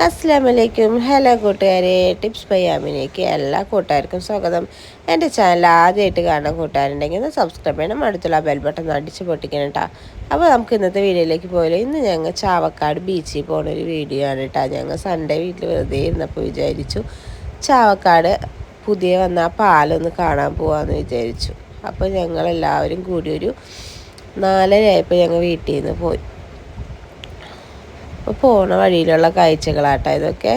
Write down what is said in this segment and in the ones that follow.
അസ്സലാമലൈക്കും. ഹലോ കൂട്ടുകാരെ, tips by ആമിനേക്ക് എല്ലാ കൂട്ടുകാർക്കും സ്വാഗതം. എൻ്റെ ചാനൽ ആദ്യമായിട്ട് കാണുന്ന കൂട്ടുകാരുണ്ടെങ്കിൽ ഒന്ന് സബ്സ്ക്രൈബ് ചെയ്യണം, അടുത്തുള്ള ബെൽ ബട്ടൺ അടിച്ച് പൊട്ടിക്കണം കേട്ടോ. അപ്പോൾ നമുക്ക് ഇന്നത്തെ വീഡിയോയിലേക്ക് പോയാലോ. ഇന്ന് ഞങ്ങൾ ചാവക്കാട് ബീച്ചിൽ പോകുന്നൊരു വീഡിയോ ആണ് കേട്ടോ. ഞങ്ങൾ സൺഡേ വീട്ടിൽ വെറുതെ ഇരുന്നപ്പോൾ വിചാരിച്ചു ചാവക്കാട് പുതിയ വന്ന ആ പാലൊന്ന് കാണാൻ പോകാമെന്ന് വിചാരിച്ചു. അപ്പോൾ ഞങ്ങളെല്ലാവരും കൂടി ഒരു 4:30 ആയപ്പോൾ ഞങ്ങൾ വീട്ടിൽ നിന്ന് പോയി. അപ്പോൾ പോണ വഴിയിലുള്ള കാഴ്ചകളാട്ടോ ഇതൊക്കെ.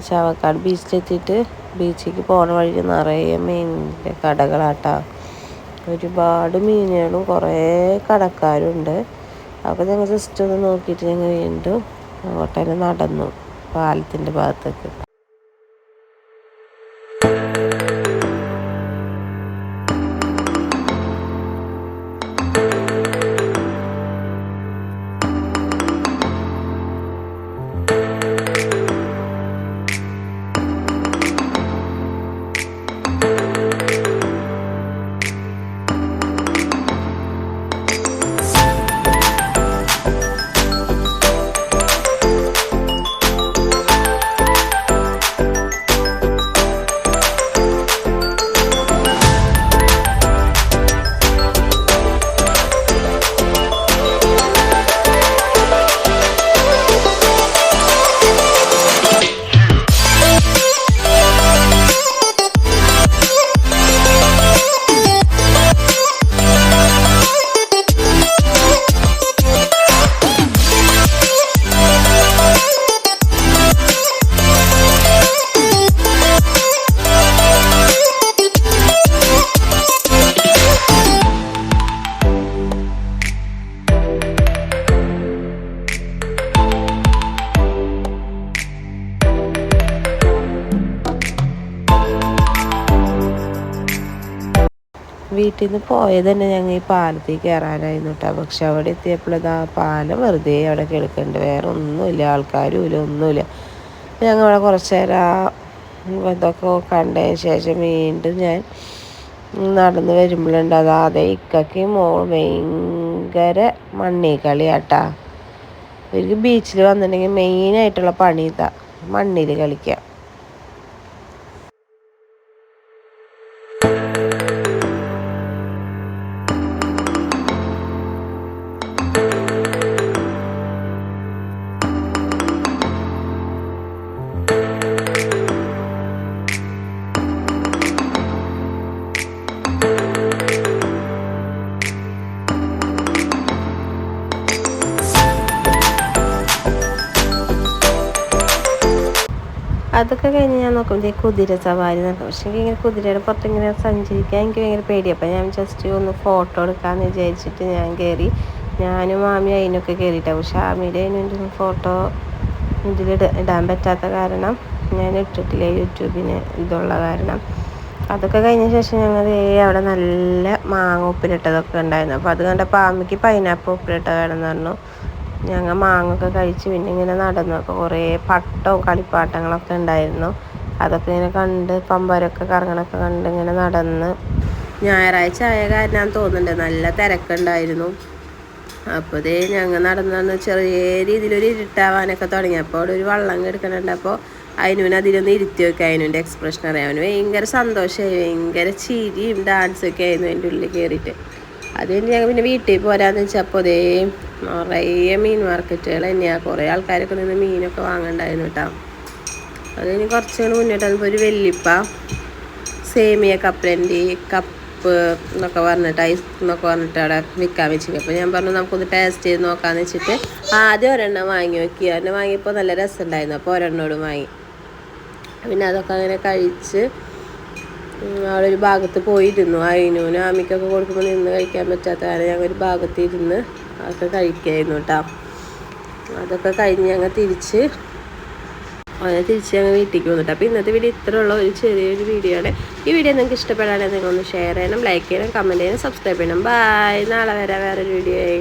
ചാവക്കാട് ബീച്ചിലെത്തിയിട്ട് ബീച്ചിലേക്ക് പോണ വഴിക്ക് നിറയെ മീനിൻ്റെ കടകളാട്ടാ. ഒരുപാട് മീനുകളും കുറേ കടക്കാരുണ്ട്. അപ്പോൾ ഞങ്ങൾ ജസ്റ്റ് ഒന്ന് നോക്കിയിട്ട് ഞങ്ങൾ വീണ്ടും അങ്ങോട്ട് നടന്നു പാലത്തിൻ്റെ ഭാഗത്തേക്ക്. വീട്ടിൽ നിന്ന് പോയത് തന്നെ ഞങ്ങൾ ഈ പാലത്തിൽ കയറാനായിരുന്നു കേട്ടോ. പക്ഷെ അവിടെ എത്തിയപ്പോൾ ആ പാലം വെറുതെ അവിടെ കിടക്കുന്നുണ്ട്, വേറെ ഒന്നുമില്ല, ആൾക്കാരും ഇല്ല, ഒന്നുമില്ല. ഞങ്ങൾ അവിടെ കുറച്ച് നേരം ഇതൊക്കെ കണ്ടതിന് ശേഷം വീണ്ടും ഞാൻ നടന്ന് വരുമ്പോഴുണ്ട് അതെ ഇക്കയ്ക്ക് ഭയങ്കര മണ്ണി കളിയാട്ടാ. ഇവർക്ക് ബീച്ചിൽ വന്നിട്ടുണ്ടെങ്കിൽ മെയിനായിട്ടുള്ള പണി ഇതാ, മണ്ണിൽ കളിക്കുക. അതൊക്കെ കഴിഞ്ഞ് ഞാൻ നോക്കുമ്പോൾ കുതിര സവാരി നടക്കും. പക്ഷേ ഇങ്ങനെ കുതിരയുടെ പുറത്ത് ഇങ്ങനെ സഞ്ചരിക്കാൻ എനിക്ക് ഭയങ്കര പേടിയാണ്. അപ്പോൾ ഞാൻ ജസ്റ്റ് ഒന്ന് ഫോട്ടോ എടുക്കാമെന്ന് വിചാരിച്ചിട്ട് ഞാൻ കയറി. ഞാനും മാമി അതിനൊക്കെ കയറിയിട്ടാണ്. പക്ഷെ ആമിയുടെ അതിനൊരു ഫോട്ടോ ഇടാൻ പറ്റാത്ത കാരണം ഞാൻ ഇട്ടിട്ടില്ല, യൂട്യൂബിന് ഇതുള്ള കാരണം. അതൊക്കെ കഴിഞ്ഞ ശേഷം ഞങ്ങൾ അവിടെ നല്ല മാങ്ങ ഉപ്പിലിട്ടതൊക്കെ ഉണ്ടായിരുന്നു. അപ്പോൾ അത് കണ്ടപ്പോൾ ആമിക്ക് പൈനാപ്പിൾ ഉപ്പിലിട്ട വേണമെന്ന് പറഞ്ഞു. ഞങ്ങൾ മാങ്ങൊക്കെ കഴിച്ച് പിന്നെ ഇങ്ങനെ നടന്നു. അപ്പോൾ കുറേ പട്ടവും കളിപ്പാട്ടങ്ങളൊക്കെ ഉണ്ടായിരുന്നു. അതൊക്കെ ഇങ്ങനെ കണ്ട് പമ്പരൊക്കെ കറങ്ങണൊക്കെ കണ്ട് ഇങ്ങനെ നടന്ന്. ഞായറാഴ്ച ആയ കാരണം തോന്നുന്നുണ്ട് നല്ല തിരക്കുണ്ടായിരുന്നു. അപ്പോൾ ഇതേ ഞങ്ങൾ നടന്നു ചെറിയ രീതിയിലൊരു ഇരുട്ടാവാനൊക്കെ തുടങ്ങി. അപ്പോൾ അവിടെ ഒരു വള്ളം എടുക്കണുണ്ട്. അപ്പോൾ അതിനൂന് അതിലൊന്ന് ഇരുത്തി വെക്കുക. അതിനുൻ്റെ എക്സ്പ്രഷൻ അറിയാം. അവന് ഭയങ്കര സന്തോഷമായി, ഭയങ്കര ചിരിയും ഡാൻസൊക്കെ ആയിരുന്നു അതിൻ്റെ ഉള്ളിൽ കയറിയിട്ട്. അത് കഴിഞ്ഞ് ഞങ്ങൾ പിന്നെ വീട്ടിൽ പോരാന്ന് വെച്ചപ്പോൾ അതേ നിറയെ മീൻ മാർക്കറ്റുകൾ തന്നെയാണ്. കുറേ ആൾക്കാരൊക്കെ നിന്ന് മീനൊക്കെ വാങ്ങണ്ടായിരുന്നു കേട്ടോ. അത് കഴിഞ്ഞ് കുറച്ചുകൂടി മുന്നോട്ട് വന്നപ്പോൾ ഒരു വെല്ലിപ്പ സേമിയ കപ്പലണ്ടി കപ്പ് എന്നൊക്കെ പറഞ്ഞിട്ട് ഐസ് എന്നൊക്കെ പറഞ്ഞിട്ട് അവിടെ വിൽക്കാൻ വെച്ചിട്ട്. അപ്പോൾ ഞാൻ പറഞ്ഞു നമുക്കൊന്ന് ടേസ്റ്റ് ചെയ്ത് നോക്കാമെന്ന് വെച്ചിട്ട് ആദ്യം ഒരെണ്ണം വാങ്ങി നോക്കി. ഒരെണ്ണം വാങ്ങിയപ്പോൾ നല്ല രസമുണ്ടായിരുന്നു. അപ്പോൾ ഒരെണ്ണോടും വാങ്ങി. പിന്നെ അതൊക്കെ അങ്ങനെ കഴിച്ച് അവിടെ ഒരു ഭാഗത്ത് പോയിരുന്നു. അതിനൂന് ആമിക്കൊക്കെ കൊടുക്കുമ്പോൾ നിന്ന് കഴിക്കാൻ പറ്റാത്ത കാരണം ഞങ്ങൾ ഒരു ഭാഗത്ത് ഇരുന്ന് അതൊക്കെ കഴിക്കായിരുന്നു കേട്ടോ. അതൊക്കെ കഴിഞ്ഞ് ഞങ്ങൾ തിരിച്ച് തിരിച്ച് ഞങ്ങൾ വീട്ടിലേക്ക് വന്നിട്ട്. അപ്പോൾ ഇന്നത്തെ വീഡിയോ ഇത്രയുള്ള ഒരു ചെറിയൊരു വീഡിയോ ആണ്. ഈ വീഡിയോ നിങ്ങൾക്ക് ഇഷ്ടപ്പെടാണെങ്കിൽ നിങ്ങളൊന്ന് ഷെയർ ചെയ്യണം, ലൈക്ക് ചെയ്യണം, കമൻറ്റ് ചെയ്യണം, സബ്സ്ക്രൈബ് ചെയ്യണം. ബൈ. നാളെ വരാം വേറൊരു വീഡിയോ ആയി.